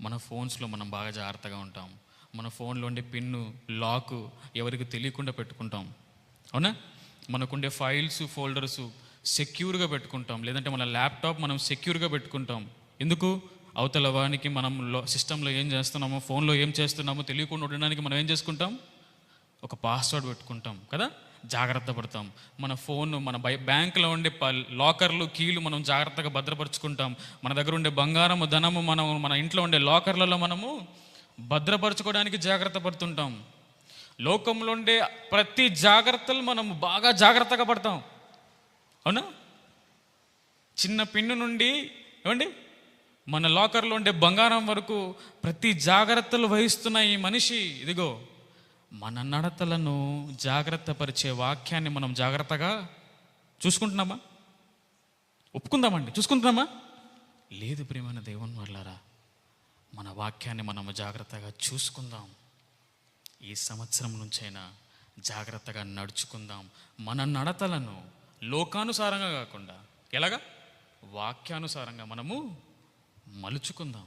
మన ఫోన్స్లో మనం బాగా జాగ్రత్తగా ఉంటాం. మన ఫోన్లో ఉండే పిన్ను లాకు ఎవరికి తెలియకుండా పెట్టుకుంటాం, అవునా? మనకుండే ఫైల్స్ ఫోల్డర్స్ సెక్యూర్గా పెట్టుకుంటాం. లేదంటే మన ల్యాప్టాప్ మనం సెక్యూర్గా పెట్టుకుంటాం. ఎందుకు? అవతల వానికి మనం సిస్టంలో ఏం చేస్తున్నామో, ఫోన్లో ఏం చేస్తున్నామో తెలియకుండా ఉండడానికి మనం ఏం చేసుకుంటాం? ఒక పాస్వర్డ్ పెట్టుకుంటాం కదా, జాగ్రత్త పడతాం. మన ఫోన్, మన బ్యాంకులో ఉండే లాకర్లు కీలు మనం జాగ్రత్తగా భద్రపరుచుకుంటాం. మన దగ్గర ఉండే బంగారము ధనము మన ఇంట్లో ఉండే లాకర్లలో మనము భద్రపరచుకోవడానికి జాగ్రత్త పడుతుంటాం. లోకంలో ఉండే ప్రతి జాగ్రత్తలు మనము బాగా జాగ్రత్తగా పడతాం, అవునా? చిన్న పిన్ను నుండి ఏమండి మన లాకర్లో ఉండే బంగారం వరకు ప్రతి జాగ్రత్తలు వహిస్తున్న ఈ మనిషి ఇదిగో మన నడతలను జాగ్రత్త పరిచే వాక్యాన్ని మనం జాగ్రత్తగా చూసుకుంటున్నామా? ఒప్పుకుందామండి, చూసుకుంటున్నామా? లేదు ప్రియమైన దేవుని వాళ్ళారా, మన వాక్యాన్ని మనము జాగ్రత్తగా చూసుకుందాం. ఈ సంవత్సరం నుంచైనా జాగ్రత్తగా నడుచుకుందాం. మన నడతలను లోకానుసారంగా కాకుండా ఎలాగా? వాక్యానుసారంగా మనము మలుచుకుందాం.